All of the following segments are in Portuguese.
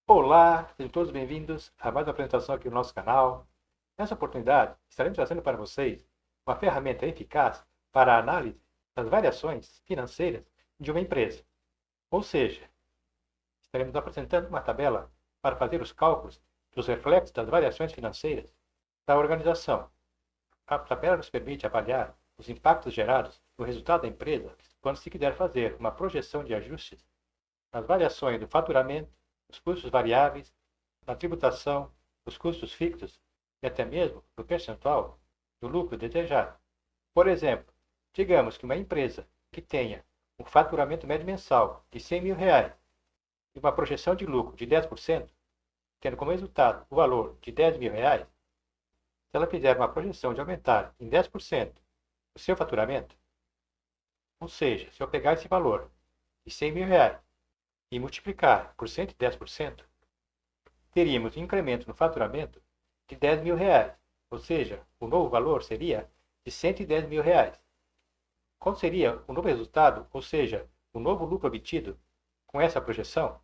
Olá, sejam todos bem-vindos a mais uma apresentação aqui no nosso canal. Nessa oportunidade, estaremos trazendo para vocês uma ferramenta eficaz para a análise das variações financeiras de uma empresa. Ou seja, estaremos apresentando uma tabela para fazer os cálculos dos reflexos das variações financeiras da organização. A tabela nos permite avaliar os impactos gerados no resultado da empresa quando se quiser fazer uma projeção de ajustes nas variações do faturamento, os custos variáveis, na tributação, os custos fixos e até mesmo no percentual do lucro desejado. Por exemplo, digamos que uma empresa que tenha um faturamento médio mensal de R$ 100.000 e uma projeção de lucro de 10%, tendo como resultado o valor de R$ 10.000, se ela fizer uma projeção de aumentar em 10% o seu faturamento, ou seja, se eu pegar esse valor de R$ 100.000 e multiplicar por 110%, teríamos um incremento no faturamento de R$ 10.000, ou seja, o novo valor seria de R$ 110.000. Qual seria o novo resultado, ou seja, o novo lucro obtido com essa projeção?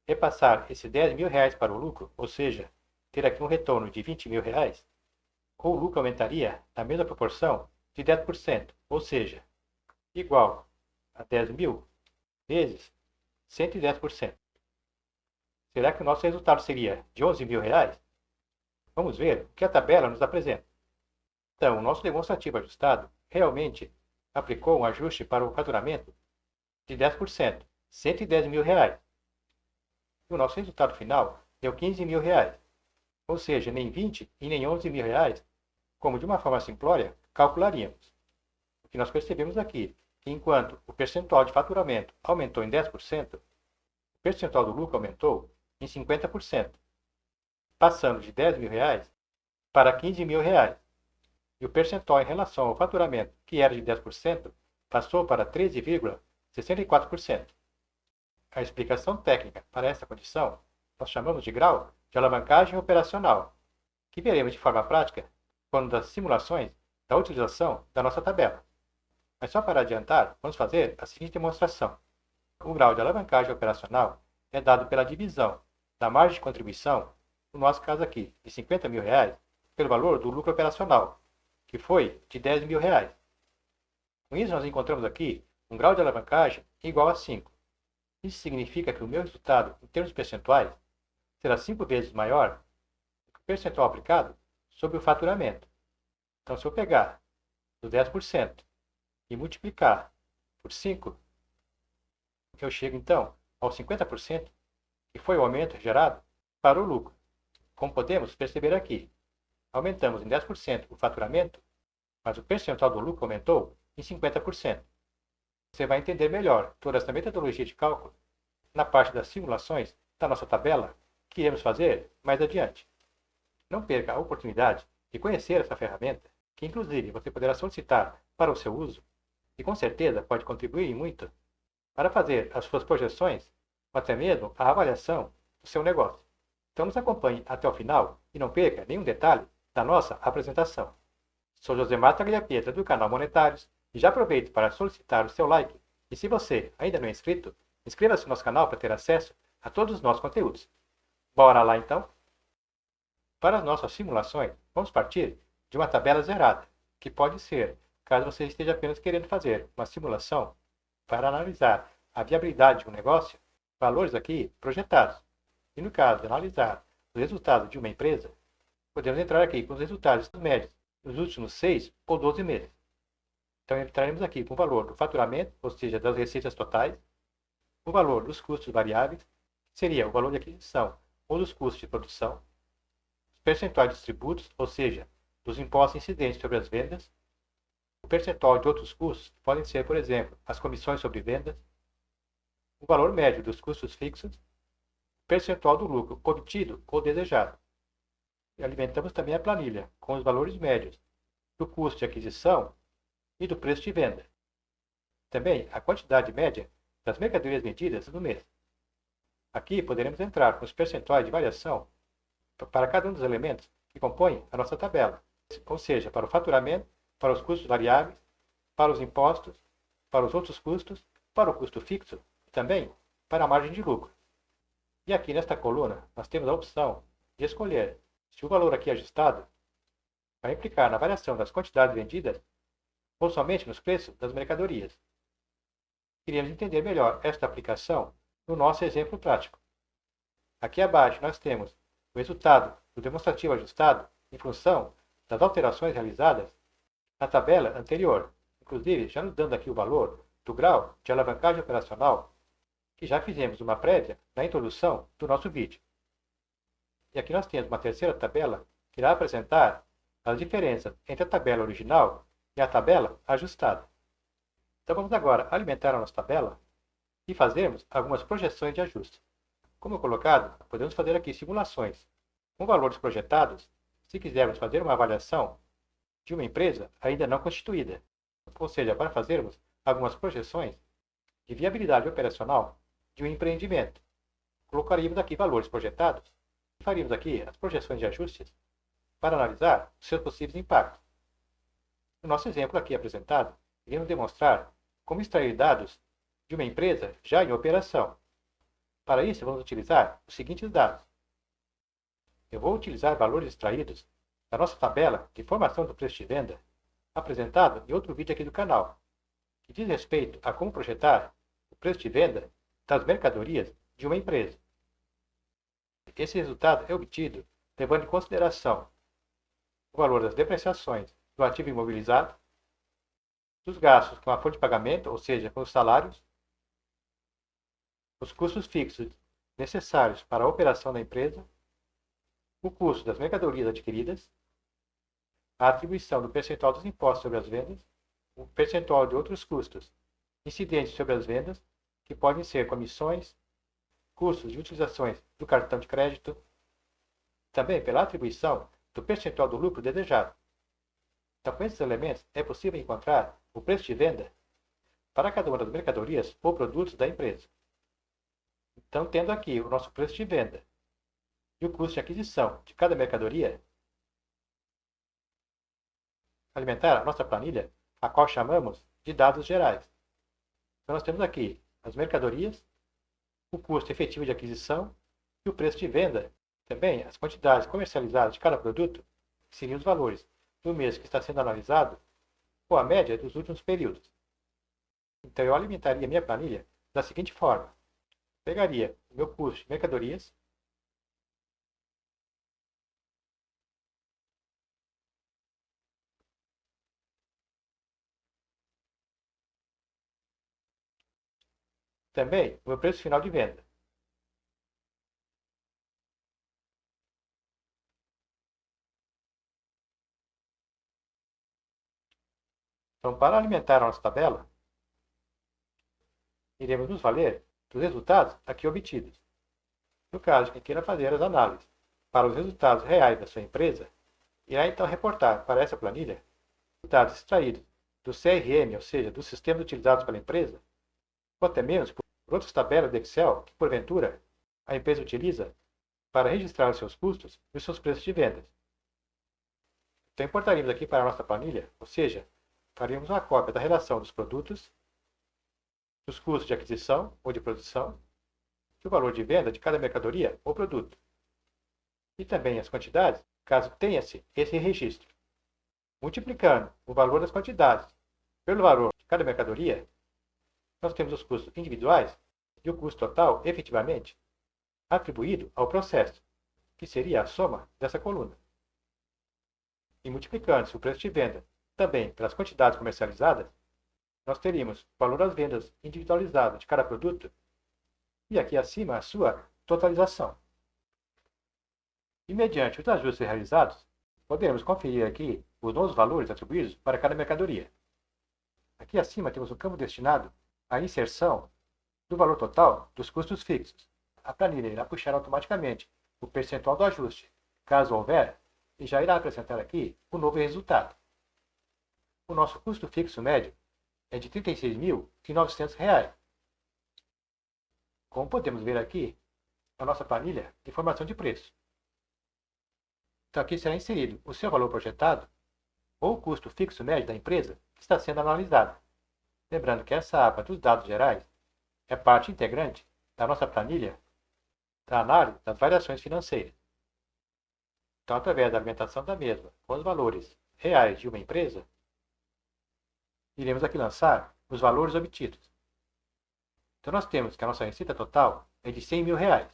Repassar esses R$ 10.000 para o lucro, ou seja, ter aqui um retorno de R$ 20.000, ou o lucro aumentaria na mesma proporção de 10%, ou seja, igual a 10.000 vezes 110%. Será que o nosso resultado seria de R$ 11.000? Vamos ver o que a tabela nos apresenta. Então, o nosso demonstrativo ajustado realmente aplicou um ajuste para o faturamento de 10%, R$ 110.000. E o nosso resultado final deu R$ 15.000. Ou seja, nem 20 e nem R$ 11.000, como de uma forma simplória calcularíamos. O que nós percebemos aqui, que enquanto o percentual de faturamento aumentou em 10%, o percentual do lucro aumentou em 50%, passando de R$ 10.000 para R$ 15.000. E o percentual em relação ao faturamento, que era de 10%, passou para 13,64%. A explicação técnica para essa condição nós chamamos de grau de alavancagem operacional, que veremos de forma prática quando das simulações da utilização da nossa tabela. Mas só para adiantar, vamos fazer a seguinte demonstração. O grau de alavancagem operacional é dado pela divisão da margem de contribuição, no nosso caso aqui, de R$ 50.000, pelo valor do lucro operacional, que foi de R$ 10.000. Com isso, nós encontramos aqui um grau de alavancagem igual a 5. Isso significa que o meu resultado, em termos percentuais, será 5 vezes maior do que o percentual aplicado sobre o faturamento. Então, se eu pegar os 10% e multiplicar por 5, eu chego então aos 50%, que foi o aumento gerado para o lucro. Como podemos perceber aqui, aumentamos em 10% o faturamento, mas o percentual do lucro aumentou em 50%. Você vai entender melhor toda essa metodologia de cálculo na parte das simulações da nossa tabela que iremos fazer mais adiante. Não perca a oportunidade de conhecer essa ferramenta, que inclusive você poderá solicitar para o seu uso e com certeza pode contribuir muito para fazer as suas projeções ou até mesmo a avaliação do seu negócio. Então nos acompanhe até o final e não perca nenhum detalhe da nossa apresentação. Sou Josemar Tagliapietra do canal Monetários e já aproveito para solicitar o seu like. E se você ainda não é inscrito, inscreva-se no nosso canal para ter acesso a todos os nossos conteúdos. Bora lá então? Para as nossas simulações, vamos partir de uma tabela zerada, que pode ser, caso você esteja apenas querendo fazer uma simulação para analisar a viabilidade de um negócio, valores aqui projetados. E no caso de analisar os resultados de uma empresa, podemos entrar aqui com os resultados médios dos últimos 6 ou 12 meses. Então entraremos aqui com o valor do faturamento, ou seja, das receitas totais, o valor dos custos variáveis, que seria o valor de aquisição ou dos custos de produção, os percentuais dos tributos, ou seja, dos impostos incidentes sobre as vendas, o percentual de outros custos, que podem ser, por exemplo, as comissões sobre vendas, o valor médio dos custos fixos, o percentual do lucro obtido ou desejado. E alimentamos também a planilha com os valores médios do custo de aquisição e do preço de venda. Também a quantidade média das mercadorias vendidas no mês. Aqui poderemos entrar com os percentuais de variação para cada um dos elementos que compõem a nossa tabela, ou seja, para o faturamento, para os custos variáveis, para os impostos, para os outros custos, para o custo fixo e também para a margem de lucro. E aqui nesta coluna, nós temos a opção de escolher se o valor aqui ajustado vai implicar na variação das quantidades vendidas ou somente nos preços das mercadorias. Queríamos entender melhor esta aplicação no nosso exemplo prático. Aqui abaixo nós temos o resultado do demonstrativo ajustado em função das alterações realizadas na tabela anterior, inclusive já nos dando aqui o valor do grau de alavancagem operacional, que já fizemos uma prévia na introdução do nosso vídeo. E aqui nós temos uma terceira tabela que irá apresentar as diferenças entre a tabela original e a tabela ajustada. Então vamos agora alimentar a nossa tabela e fazermos algumas projeções de ajuste. Como colocado, podemos fazer aqui simulações com valores projetados se quisermos fazer uma avaliação de uma empresa ainda não constituída, ou seja, para fazermos algumas projeções de viabilidade operacional de um empreendimento. Colocaríamos aqui valores projetados e faríamos aqui as projeções de ajustes para analisar os seus possíveis impactos. No nosso exemplo aqui apresentado, iremos demonstrar como extrair dados de uma empresa já em operação. Para isso, vamos utilizar os seguintes dados. Eu vou utilizar valores extraídos da nossa tabela de formação do preço de venda, apresentado em outro vídeo aqui do canal, que diz respeito a como projetar o preço de venda das mercadorias de uma empresa. Esse resultado é obtido levando em consideração o valor das depreciações do ativo imobilizado, dos gastos com a folha de pagamento, ou seja, com os salários, os custos fixos necessários para a operação da empresa, o custo das mercadorias adquiridas, a atribuição do percentual dos impostos sobre as vendas, o percentual de outros custos incidentes sobre as vendas, que podem ser comissões, custos de utilizações do cartão de crédito, também pela atribuição do percentual do lucro desejado. Então, com esses elementos, é possível encontrar o preço de venda para cada uma das mercadorias ou produtos da empresa. Então, tendo aqui o nosso preço de venda e o custo de aquisição de cada mercadoria, alimentar a nossa planilha, a qual chamamos de dados gerais. Então, nós temos aqui as mercadorias, o custo efetivo de aquisição e o preço de venda, também as quantidades comercializadas de cada produto, que seriam os valores do mês que está sendo analisado, ou a média dos últimos períodos. Então, eu alimentaria minha planilha da seguinte forma. Pegaria o meu custo de mercadorias, também o meu preço final de venda. Então, para alimentar a nossa tabela, iremos nos valer dos resultados aqui obtidos. No caso de quem queira fazer as análises para os resultados reais da sua empresa, irá então reportar para essa planilha resultados extraídos do CRM, ou seja, dos sistemas utilizados pela empresa, ou até mesmo por outras tabelas de Excel que, porventura, a empresa utiliza para registrar os seus custos e os seus preços de vendas. Então, importaríamos aqui para a nossa planilha, ou seja, faríamos uma cópia da relação dos produtos, dos custos de aquisição ou de produção, e o valor de venda de cada mercadoria ou produto. E também as quantidades, caso tenha-se esse registro. Multiplicando o valor das quantidades pelo valor de cada mercadoria, nós temos os custos individuais e o custo total, efetivamente, atribuído ao processo, que seria a soma dessa coluna. E multiplicando-se o preço de venda também pelas quantidades comercializadas, nós teríamos o valor das vendas individualizado de cada produto e aqui acima a sua totalização. E mediante os ajustes realizados, podemos conferir aqui os novos valores atribuídos para cada mercadoria. Aqui acima temos um campo destinado à inserção do valor total dos custos fixos. A planilha irá puxar automaticamente o percentual do ajuste, caso houver, e já irá apresentar aqui o novo resultado. O nosso custo fixo médio é de R$ 36.900. Como podemos ver aqui, a nossa planilha de formação de preço. Então aqui será inserido o seu valor projetado ou o custo fixo médio da empresa que está sendo analisada. Lembrando que essa aba dos dados gerais é parte integrante da nossa planilha da análise das variações financeiras. Então, através da alimentação da mesma com os valores reais de uma empresa, iremos aqui lançar os valores obtidos. Então, nós temos que a nossa receita total é de R$100.000,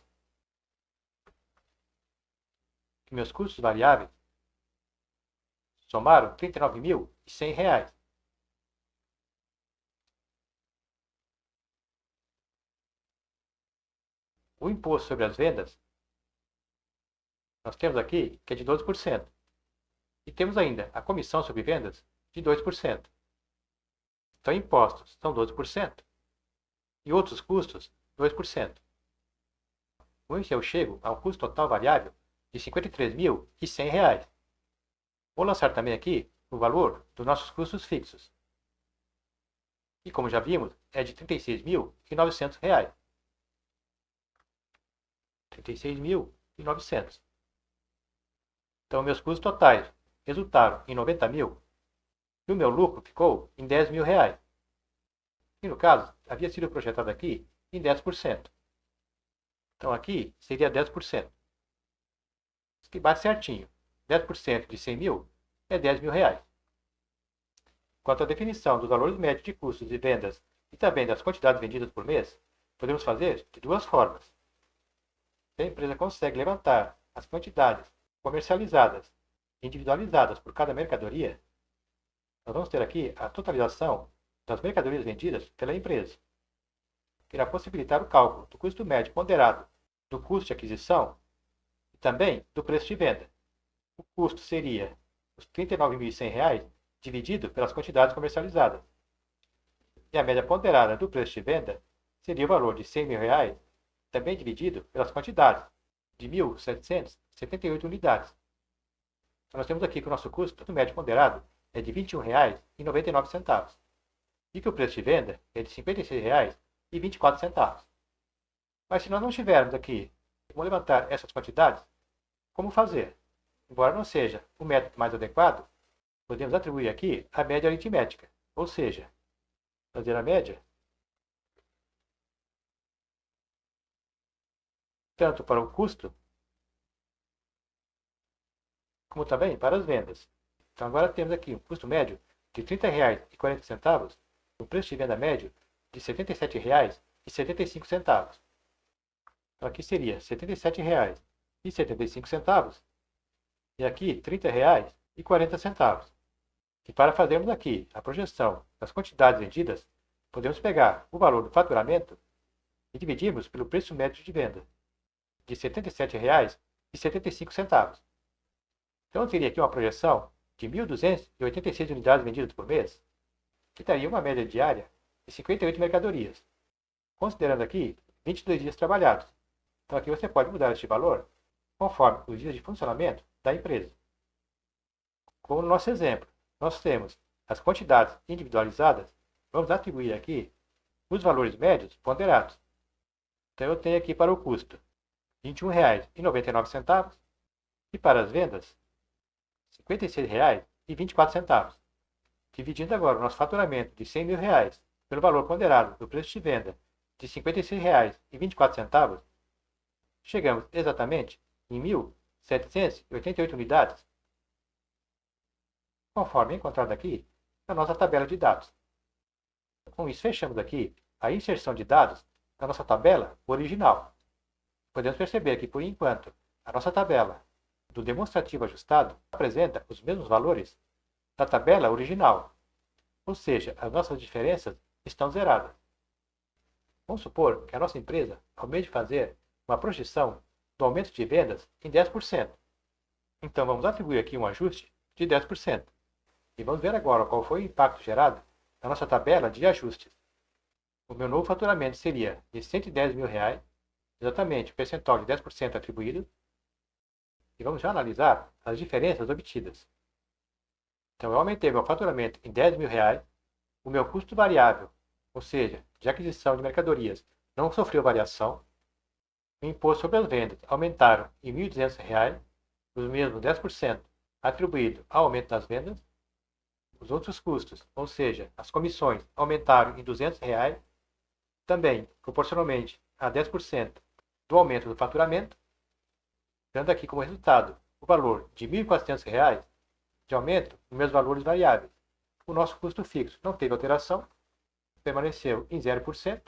que meus custos variáveis somaram R$39.100. O imposto sobre as vendas, nós temos aqui que é de 12%. E temos ainda a comissão sobre vendas de 2%. Então, impostos são 12% e outros custos 2%. Com isso, eu chego a um custo total variável de R$53.100. Vou lançar também aqui o valor dos nossos custos fixos. E como já vimos, é de R$36.900. R$36.900. Então, meus custos totais resultaram em R$90.000 e o meu lucro ficou em R$10.000. E no caso, havia sido projetado aqui em 10%. Então, aqui seria 10%. Isso que bate certinho. 10% de 100.000 é R$10.000. Quanto à definição dos valores médios de custos de vendas e também das quantidades vendidas por mês, podemos fazer de duas formas. Se a empresa consegue levantar as quantidades comercializadas individualizadas por cada mercadoria, nós vamos ter aqui a totalização das mercadorias vendidas pela empresa, que irá possibilitar o cálculo do custo médio ponderado do custo de aquisição e também do preço de venda. O custo seria os R$39.100 dividido pelas quantidades comercializadas. E a média ponderada do preço de venda seria o valor de R$100.000, também dividido pelas quantidades de 1.778 unidades. Então, nós temos aqui que o nosso custo médio ponderado é de R$21,99 e que o preço de venda é de R$56,24. Mas se nós não tivermos aqui como levantar essas quantidades, como fazer? Embora não seja o método mais adequado, podemos atribuir aqui a média aritmética, ou seja, fazer a média tanto para o custo como também para as vendas. Então agora temos aqui um custo médio de R$30,40, um preço de venda médio de R$77,75. Então aqui seria R$77,75 e aqui R$30,40. E para fazermos aqui a projeção das quantidades vendidas, podemos pegar o valor do faturamento e dividirmos pelo preço médio de venda, de R$77,75. Então eu teria aqui uma projeção de 1.286 unidades vendidas por mês, que daria uma média diária de 58 mercadorias, considerando aqui 22 dias trabalhados. Então aqui você pode mudar este valor conforme os dias de funcionamento da empresa. Como no nosso exemplo, nós temos as quantidades individualizadas, vamos atribuir aqui os valores médios ponderados. Então eu tenho aqui para o custo R$21,99 e para as vendas R$56,24. Dividindo agora o nosso faturamento de R$100.000 pelo valor ponderado do preço de venda de R$56,24, chegamos exatamente em 1.788 unidades, conforme encontrado aqui na nossa tabela de dados. Com isso, fechamos aqui a inserção de dados na nossa tabela original. Podemos perceber que, por enquanto, a nossa tabela do demonstrativo ajustado apresenta os mesmos valores da tabela original, ou seja, as nossas diferenças estão zeradas. Vamos supor que a nossa empresa almeje fazer uma projeção do aumento de vendas em 10%. Então, vamos atribuir aqui um ajuste de 10%. E vamos ver agora qual foi o impacto gerado na nossa tabela de ajustes. O meu novo faturamento seria de R$110.000, exatamente o percentual de 10% atribuído. E vamos já analisar as diferenças obtidas. Então, eu aumentei meu faturamento em R$10.000, o meu custo variável, ou seja, de aquisição de mercadorias, não sofreu variação. O imposto sobre as vendas aumentaram em R$1.200, os mesmos 10% atribuído ao aumento das vendas. Os outros custos, ou seja, as comissões, aumentaram em R$200, também proporcionalmente a 10% do aumento do faturamento, dando aqui como resultado o valor de R$ 1.400 de aumento nos meus valores variáveis. O nosso custo fixo não teve alteração, permaneceu em 0%.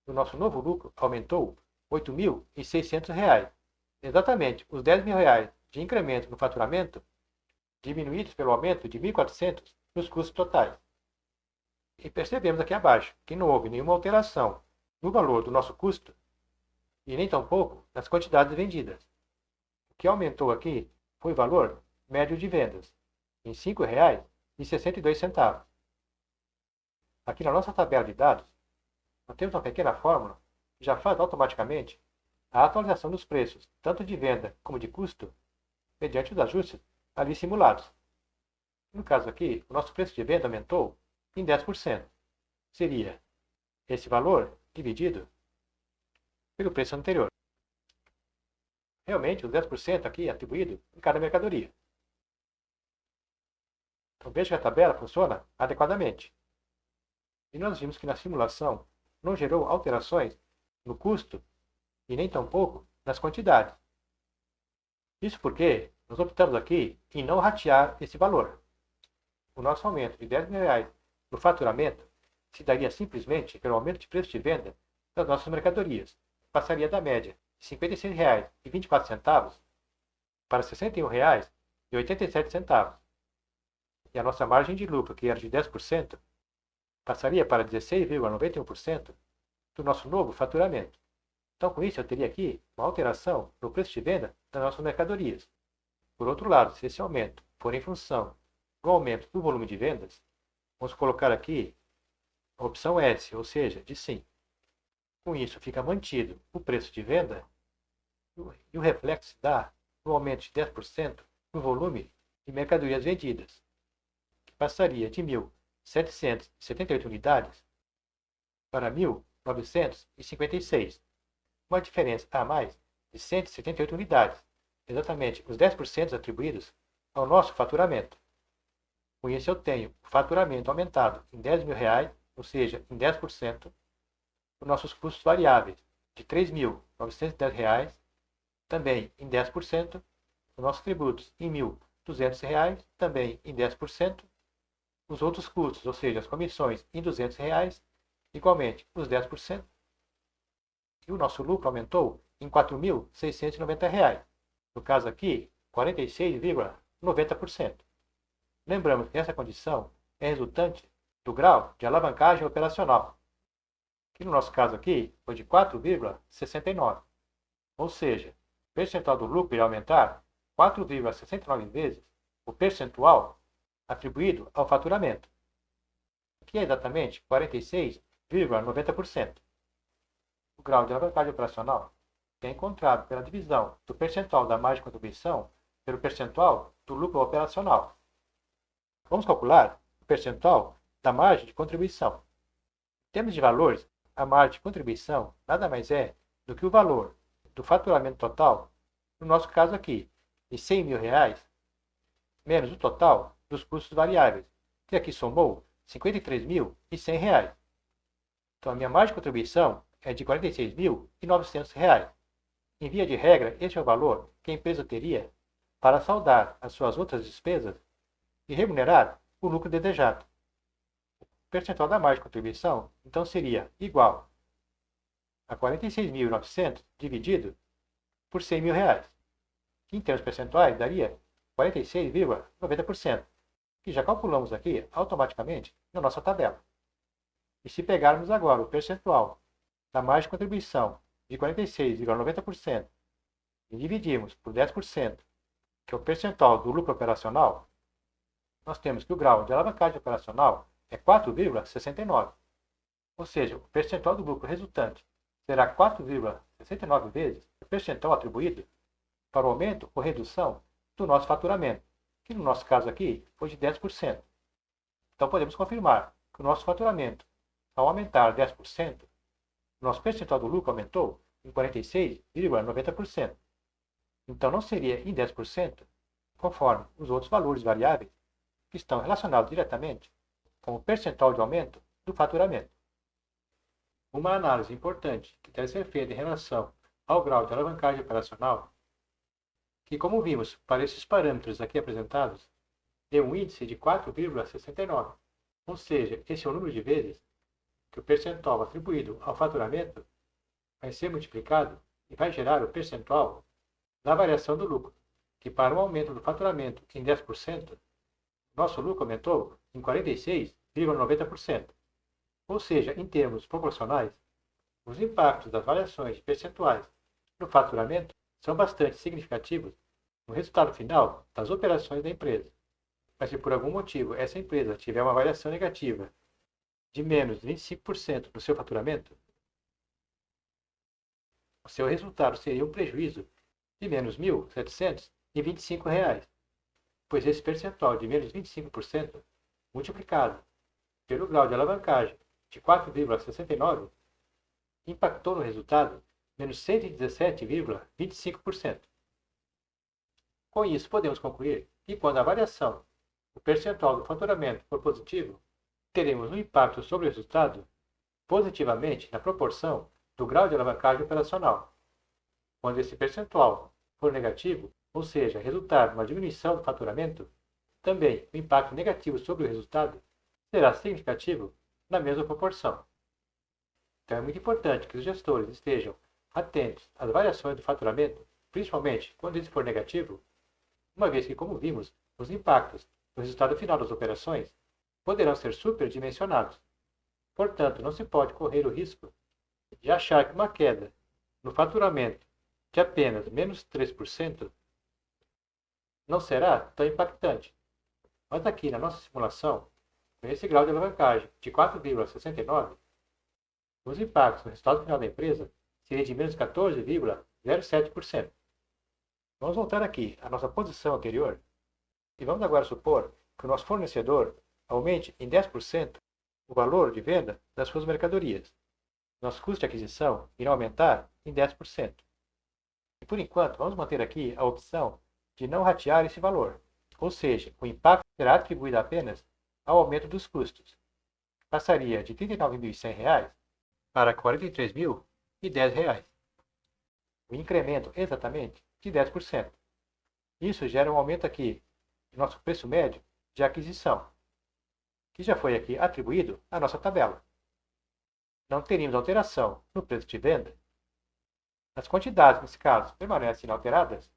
O nosso novo lucro aumentou R$ 8.600. Exatamente os R$ 10.000 de incremento no faturamento, diminuídos pelo aumento de R$ 1.400 nos custos totais. E percebemos aqui abaixo que não houve nenhuma alteração no valor do nosso custo e nem tampouco nas quantidades vendidas. O que aumentou aqui foi o valor médio de vendas, em R$ 5,62. Aqui na nossa tabela de dados, nós temos uma pequena fórmula que já faz automaticamente a atualização dos preços, tanto de venda como de custo, mediante os ajustes ali simulados. No caso aqui, o nosso preço de venda aumentou em 10%. Seria esse valor dividido pelo preço anterior. Realmente, os 10% aqui é atribuído em cada mercadoria. Então veja que a tabela funciona adequadamente. E nós vimos que na simulação não gerou alterações no custo e nem tampouco nas quantidades. Isso porque nós optamos aqui em não ratear esse valor. O nosso aumento de R$ 10.000 no faturamento se daria simplesmente pelo aumento de preço de venda das nossas mercadorias. Passaria da média de R$ 56,24 para R$ 61,87. E a nossa margem de lucro, que era de 10%, passaria para 16,91% do nosso novo faturamento. Então, com isso, eu teria aqui uma alteração no preço de venda das nossas mercadorias. Por outro lado, se esse aumento for em função do aumento do volume de vendas, vamos colocar aqui a opção S, ou seja, de sim. Com isso, fica mantido o preço de venda e o reflexo se dá no aumento de 10% no volume de mercadorias vendidas, que passaria de 1.778 unidades para 1.956, uma diferença a mais de 178 unidades, exatamente os 10% atribuídos ao nosso faturamento. Com isso eu tenho o faturamento aumentado em R$ 10.000, ou seja, em 10%, os nossos custos variáveis de R$ 3.910, também em 10%, os nossos tributos em R$ 1.200, também em 10%, os outros custos, ou seja, as comissões em R$ 200, igualmente os 10%, e o nosso lucro aumentou em R$ 4.690. No caso aqui, 46,90%. Lembramos que essa condição é resultante do grau de alavancagem operacional, que no nosso caso aqui foi de 4,69. Ou seja, o percentual do lucro irá aumentar 4,69 vezes o percentual atribuído ao faturamento, que é exatamente 46,90%. O grau de alavancagem operacional é encontrado pela divisão do percentual da margem de contribuição pelo percentual do lucro operacional. Vamos calcular o percentual da margem de contribuição. Em termos de valores, a margem de contribuição nada mais é do que o valor do faturamento total, no nosso caso aqui, de R$ 100.000, menos o total dos custos variáveis, que aqui somou R$ 53.100. Então, a minha margem de contribuição é de R$ 46.900. Em via de regra, este é o valor que a empresa teria para saldar as suas outras despesas e remunerar o lucro desejado. O percentual da margem de contribuição, então, seria igual a 46.900 dividido por R$ 100.000, que em termos percentuais daria 46,90%, que já calculamos aqui automaticamente na nossa tabela. E se pegarmos agora o percentual da margem de contribuição de 46,90% e dividirmos por 10%, que é o percentual do lucro operacional, nós temos que o grau de alavancagem operacional é 4,69. Ou seja, o percentual do lucro resultante será 4,69 vezes o percentual atribuído para o aumento ou redução do nosso faturamento, que no nosso caso aqui foi de 10%. Então podemos confirmar que o nosso faturamento, ao aumentar 10%, o nosso percentual do lucro aumentou em 46,90%. Então não seria em 10%, conforme os outros valores variáveis que estão relacionados diretamente com o percentual de aumento do faturamento. Uma análise importante que deve ser feita em relação ao grau de alavancagem operacional, que, como vimos para esses parâmetros aqui apresentados, deu um índice de 4,69, ou seja, esse é o número de vezes que o percentual atribuído ao faturamento vai ser multiplicado e vai gerar o percentual da variação do lucro, que para um aumento do faturamento em 10%, nosso lucro aumentou em 46,90%. Ou seja, em termos proporcionais, os impactos das variações percentuais no faturamento são bastante significativos no resultado final das operações da empresa. Mas se por algum motivo essa empresa tiver uma variação negativa de menos 25% no seu faturamento, o seu resultado seria um prejuízo de menos R$ 1.725, pois esse percentual de menos 25% multiplicado pelo grau de alavancagem de 4,69 impactou no resultado menos 117,25%. Com isso, podemos concluir que quando a variação do percentual do faturamento for positivo, teremos um impacto sobre o resultado positivamente na proporção do grau de alavancagem operacional. Quando esse percentual for negativo, ou seja, resultar numa diminuição do faturamento, também o impacto negativo sobre o resultado será significativo na mesma proporção. Então é muito importante que os gestores estejam atentos às variações do faturamento, principalmente quando isso for negativo, uma vez que, como vimos, os impactos no resultado final das operações poderão ser superdimensionados. Portanto, não se pode correr o risco de achar que uma queda no faturamento de apenas menos 3% não será tão impactante. Mas aqui na nossa simulação, com esse grau de alavancagem de 4,69, os impactos no resultado final da empresa seriam de menos 14,07%. Vamos voltar aqui à nossa posição anterior e vamos agora supor que o nosso fornecedor aumente em 10% o valor de venda das suas mercadorias. Nosso custo de aquisição irá aumentar em 10%. E por enquanto, vamos manter aqui a opção de não ratear esse valor, ou seja, o impacto será atribuído apenas ao aumento dos custos. Passaria de R$ 39.100 para R$ 43.010. O incremento exatamente de 10%. Isso gera um aumento aqui no nosso preço médio de aquisição, que já foi aqui atribuído à nossa tabela. Não teríamos alteração no preço de venda. As quantidades, nesse caso, permanecem inalteradas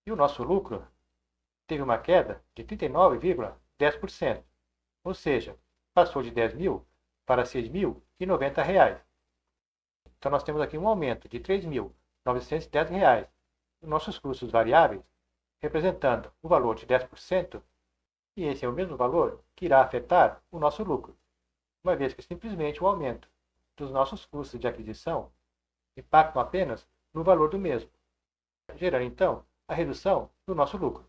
e o nosso lucro teve uma queda de 39,10%, ou seja, passou de R$ 10.000 para R$ 6.090. Então nós temos aqui um aumento de R$ 3.910 nos nossos custos variáveis, representando o valor de 10%, e esse é o mesmo valor que irá afetar o nosso lucro, uma vez que simplesmente o aumento dos nossos custos de aquisição impactam apenas no valor do mesmo, gerando então a redução do nosso lucro.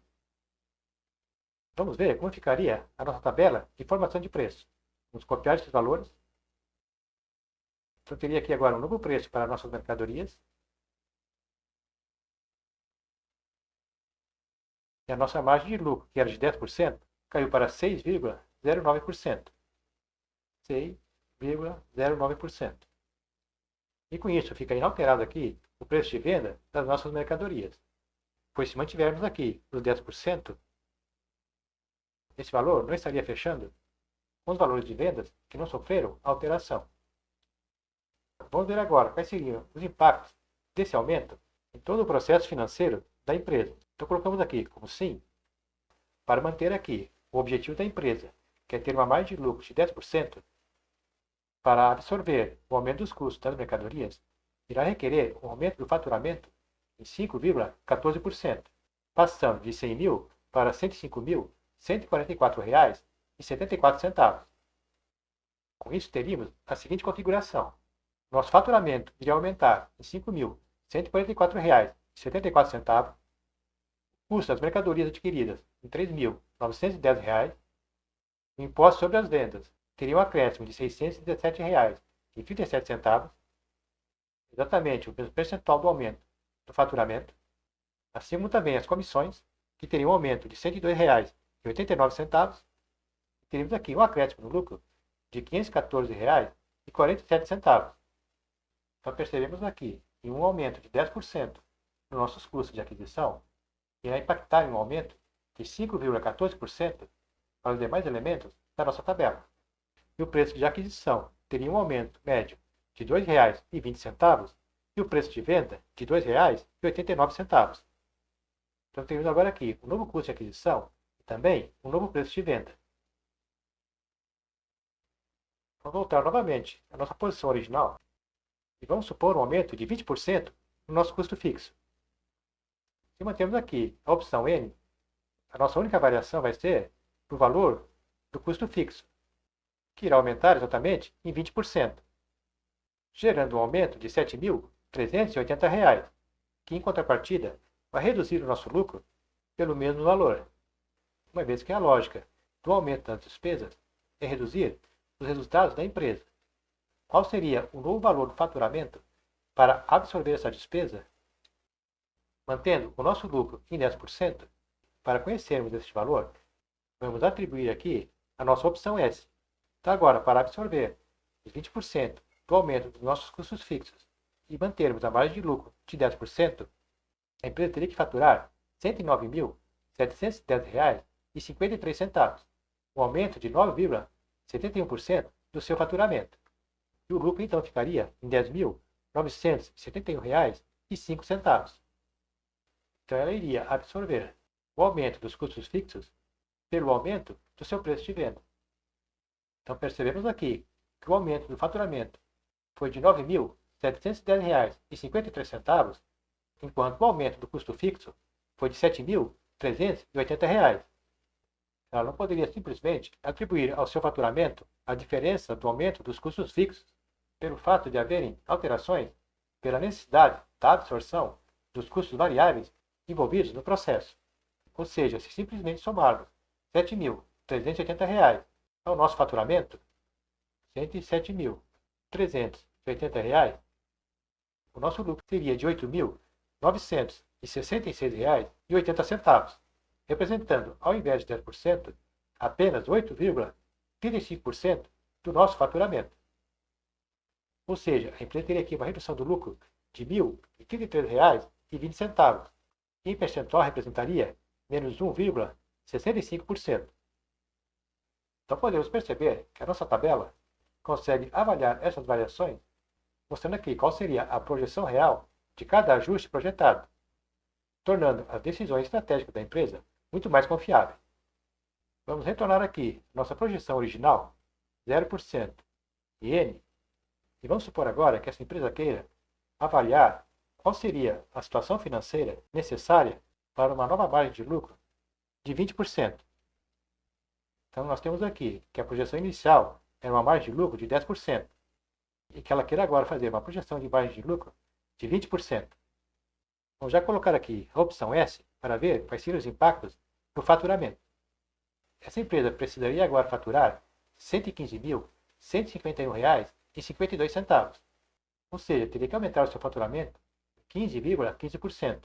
Vamos ver como ficaria a nossa tabela de formação de preço. Vamos copiar esses valores. Então, teria aqui agora um novo preço para nossas mercadorias. E a nossa margem de lucro, que era de 10%, caiu para 6,09%. 6,09%. E com isso fica inalterado aqui o preço de venda das nossas mercadorias. Pois se mantivermos aqui os 10%, esse valor não estaria fechando com os valores de vendas que não sofreram alteração. Vamos ver agora quais seriam os impactos desse aumento em todo o processo financeiro da empresa. Então colocamos aqui como sim, para manter aqui o objetivo da empresa, que é ter uma margem de lucro de 10%, para absorver o aumento dos custos das mercadorias, irá requerer um aumento do faturamento em 5,14%, passando de R$ 100.000 para R$ 105.144,74. Com isso, teríamos a seguinte configuração. Nosso faturamento iria aumentar em R$ 5.144,74, o custo das mercadorias adquiridas em R$ 3.910, o imposto sobre as vendas teria um acréscimo de R$ 617,37, exatamente o mesmo percentual do aumento do faturamento, assim como também as comissões, que teriam um aumento de R$ 102,89, e teríamos aqui um acréscimo no lucro de R$ 514,47. Então percebemos aqui em um aumento de 10% nos nossos custos de aquisição, irá impactar em um aumento de 5,14% para os demais elementos da nossa tabela. E o preço de aquisição teria um aumento médio de R$ 2,20 e o preço de venda de R$ 2,89. Então temos agora aqui o novo custo de aquisição e também o novo preço de venda. Vamos voltar novamente à nossa posição original e vamos supor um aumento de 20% no nosso custo fixo. Se mantemos aqui a opção N, a nossa única variação vai ser o valor do custo fixo, que irá aumentar exatamente em 20%, gerando um aumento de R$ 7.380, que em contrapartida vai reduzir o nosso lucro pelo mesmo valor, uma vez que a lógica do aumento das despesas é reduzir os resultados da empresa. Qual seria o novo valor do faturamento para absorver essa despesa? Mantendo o nosso lucro em 10%, para conhecermos este valor, vamos atribuir aqui a nossa opção S. Então agora, para absorver os 20% do aumento dos nossos custos fixos e mantermos a margem de lucro de 10%, a empresa teria que faturar R$ 109.710,53, um aumento de 9,71% do seu faturamento. E o lucro então ficaria em R$ 10.971,05. Então ela iria absorver o aumento dos custos fixos pelo aumento do seu preço de venda. Então percebemos aqui que o aumento do faturamento foi de R$ 9.710,53, enquanto o aumento do custo fixo foi de R$ 7.380. Ela não poderia simplesmente atribuir ao seu faturamento a diferença do aumento dos custos fixos pelo fato de haverem alterações pela necessidade da absorção dos custos variáveis envolvidos no processo. Ou seja, se simplesmente somarmos R$ 7.380 ao nosso faturamento, R$ 107.380, o nosso lucro seria de R$ 8.966,80, representando, ao invés de 10%, apenas 8,35% do nosso faturamento. Ou seja, a empresa teria aqui uma redução do lucro de R$ 1.033,20, que em percentual representaria menos 1,65%. Então podemos perceber que a nossa tabela consegue avaliar essas variações, mostrando aqui qual seria a projeção real de cada ajuste projetado, tornando as decisões estratégicas da empresa muito mais confiáveis. Vamos retornar aqui nossa projeção original, 0% e N, e vamos supor agora que essa empresa queira avaliar qual seria a situação financeira necessária para uma nova margem de lucro de 20%. Então nós temos aqui que a projeção inicial era uma margem de lucro de 10% e que ela queira agora fazer uma projeção de margem de lucro de 20%. Vamos já colocar aqui a opção S para ver quais seriam os impactos no faturamento. Essa empresa precisaria agora faturar R$ 115.151,52, ou seja, teria que aumentar o seu faturamento 15,15%.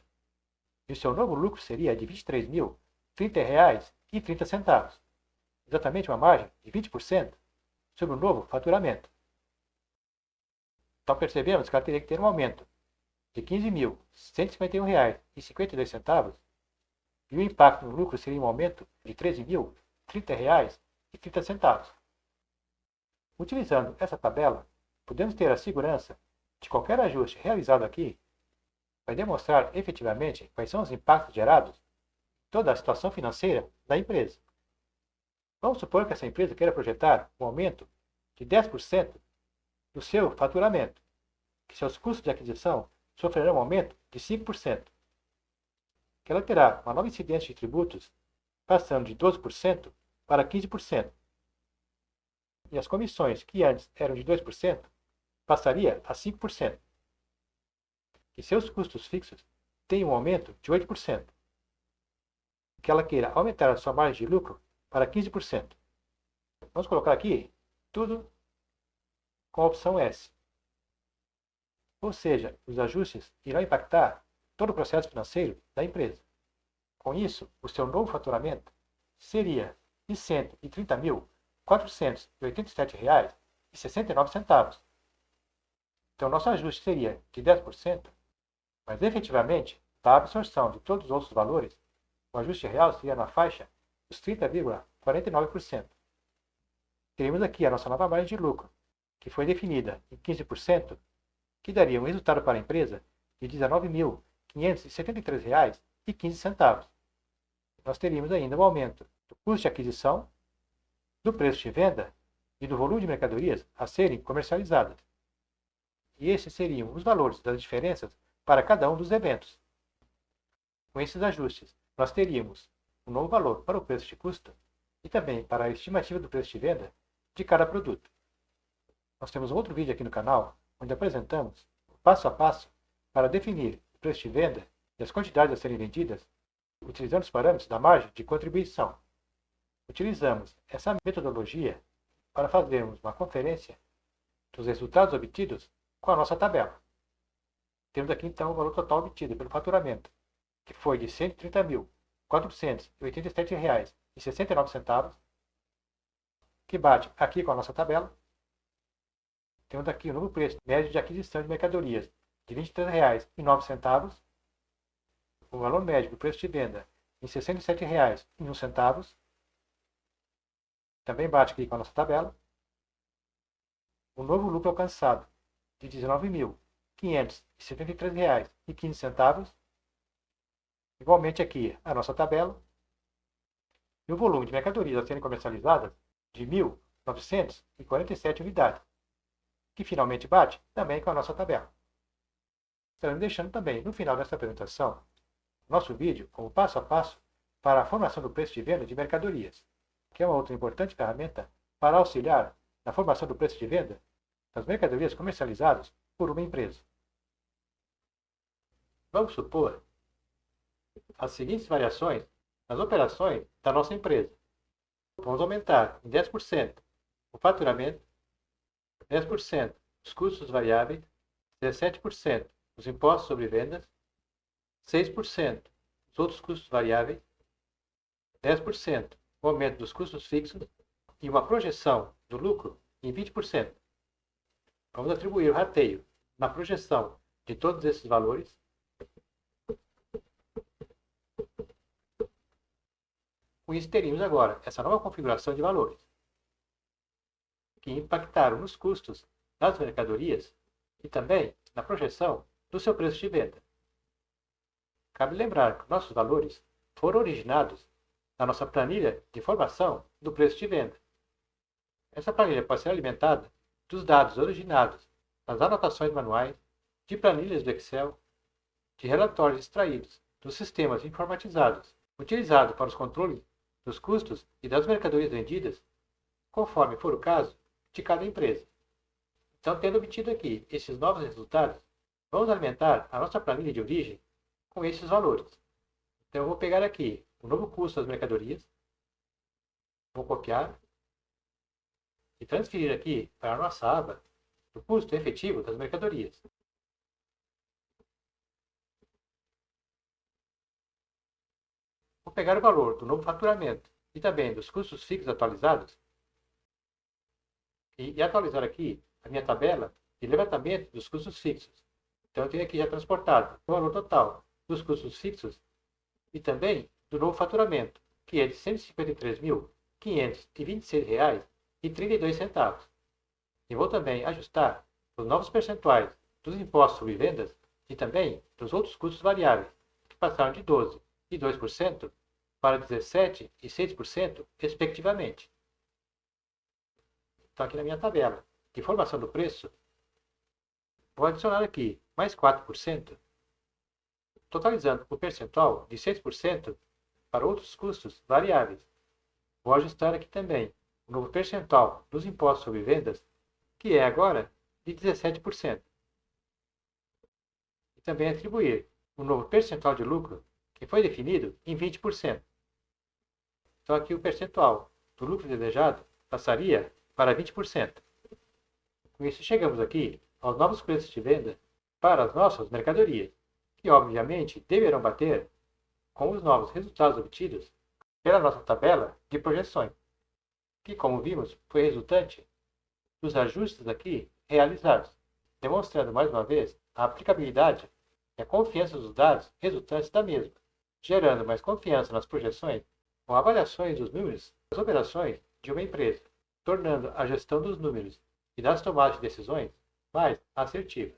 E o seu novo lucro seria de R$ 23.030,30, exatamente uma margem de 20% sobre o novo faturamento. Então percebemos que ela teria que ter um aumento de R$ 15.151,52 e o impacto no lucro seria um aumento de R$ 13.030,30. Utilizando essa tabela, podemos ter a segurança de qualquer ajuste realizado aqui vai demonstrar efetivamente quais são os impactos gerados em toda a situação financeira da empresa. Vamos supor que essa empresa queira projetar um aumento de 10% do seu faturamento, que seus custos de aquisição sofrerão um aumento de 5%, que ela terá uma nova incidência de tributos passando de 12% para 15%, e as comissões que antes eram de 2% passaria a 5%, que seus custos fixos têm um aumento de 8%, que ela queira aumentar a sua margem de lucro para 15%. Vamos colocar aqui tudo com a opção S. Ou seja, os ajustes irão impactar todo o processo financeiro da empresa. Com isso, o seu novo faturamento seria de R$ 130.487,69. Então Então, nosso ajuste seria de 10%, mas efetivamente, para a absorção de todos os outros valores, o ajuste real seria na faixa dos 30,49%. Teremos aqui a nossa nova margem de lucro, que foi definida em 15%, que daria um resultado para a empresa de R$ 19.573,15. Nós teríamos ainda um aumento do custo de aquisição, do preço de venda e do volume de mercadorias a serem comercializadas. E esses seriam os valores das diferenças para cada um dos eventos. Com esses ajustes, nós teríamos um novo valor para o preço de custo e também para a estimativa do preço de venda de cada produto. Nós temos outro vídeo aqui no canal onde apresentamos o passo a passo para definir o preço de venda e as quantidades a serem vendidas utilizando os parâmetros da margem de contribuição. Utilizamos essa metodologia para fazermos uma conferência dos resultados obtidos com a nossa tabela. Temos aqui então o valor total obtido pelo faturamento, que foi de R$ 130.487,69, que bate aqui com a nossa tabela. Temos aqui o novo preço médio de aquisição de mercadorias de R$ 23,09, o valor médio do preço de venda em R$ 67,01, também bate aqui com a nossa tabela. O novo lucro alcançado de R$ 19.573,15, igualmente aqui a nossa tabela. E o volume de mercadorias a serem comercializadas de 1.947 unidades, que finalmente bate também com a nossa tabela. Estaremos deixando também no final desta apresentação nosso vídeo como passo a passo para a formação do preço de venda de mercadorias, que é uma outra importante ferramenta para auxiliar na formação do preço de venda das mercadorias comercializadas por uma empresa. Vamos supor as seguintes variações nas operações da nossa empresa. Vamos aumentar em 10% o faturamento, 10% os custos variáveis, 17% os impostos sobre vendas, 6% os outros custos variáveis, 10% o aumento dos custos fixos e uma projeção do lucro em 20%. Vamos atribuir o rateio na projeção de todos esses valores. Com isso, teríamos agora essa nova configuração de valores, que impactaram nos custos das mercadorias e também na projeção do seu preço de venda. Cabe lembrar que nossos valores foram originados na nossa planilha de formação do preço de venda. Essa planilha pode ser alimentada dos dados originados nas anotações manuais, de planilhas do Excel, de relatórios extraídos dos sistemas informatizados utilizados para os controles dos custos e das mercadorias vendidas, conforme for o caso de cada empresa. Então, tendo obtido aqui esses novos resultados, vamos alimentar a nossa planilha de origem com esses valores. Então, eu vou pegar aqui o novo custo das mercadorias, vou copiar e transferir aqui para a nossa aba do custo efetivo das mercadorias. Vou pegar o valor do novo faturamento e também dos custos fixos atualizados e atualizar aqui a minha tabela de levantamento dos custos fixos. Então, eu tenho aqui já transportado o valor total dos custos fixos e também do novo faturamento, que é de R$ 153.526,32. E vou também ajustar os novos percentuais dos impostos sobre vendas e também dos outros custos variáveis, que passaram de 12% e 2% para 17% e 6%, respectivamente. Então, aqui na minha tabela de formação do preço, vou adicionar aqui mais 4%, totalizando o percentual de 6% para outros custos variáveis. Vou ajustar aqui também o novo percentual dos impostos sobre vendas, que é agora de 17%. E também atribuir o novo percentual de lucro, que foi definido em 20%. Então, aqui o percentual do lucro desejado passaria para 20%. Com isso, chegamos aqui aos novos preços de venda para as nossas mercadorias, que obviamente deverão bater com os novos resultados obtidos pela nossa tabela de projeções, que, como vimos, foi resultante dos ajustes aqui realizados. demonstrando mais uma vez a aplicabilidade e a confiança dos dados resultantes da mesma, gerando mais confiança nas projeções com avaliações dos números das operações de uma empresa, tornando a gestão dos números e das tomadas de decisões mais assertivas.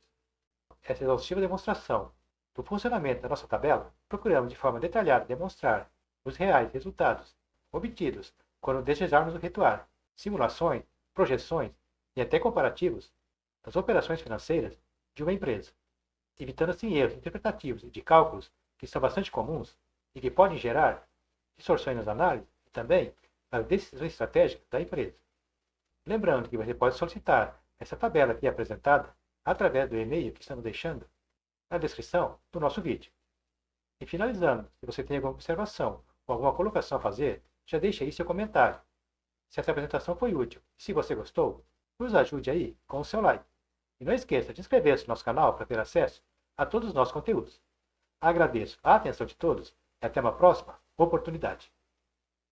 Essa exaustiva demonstração do funcionamento da nossa tabela, procuramos de forma detalhada demonstrar os reais resultados obtidos quando desejarmos efetuar simulações, projeções e até comparativos das operações financeiras de uma empresa, evitando assim erros interpretativos e de cálculos que são bastante comuns e que podem gerar distorções nas análises e também nas decisões estratégicas da empresa. Lembrando que você pode solicitar essa tabela aqui apresentada através do e-mail que estamos deixando na descrição do nosso vídeo. E finalizando, se você tem alguma observação ou alguma colocação a fazer, já deixe aí seu comentário. Se essa apresentação foi útil e se você gostou, nos ajude aí com o seu like. E não esqueça de inscrever-se no nosso canal para ter acesso a todos os nossos conteúdos. Agradeço a atenção de todos e até uma próxima oportunidade.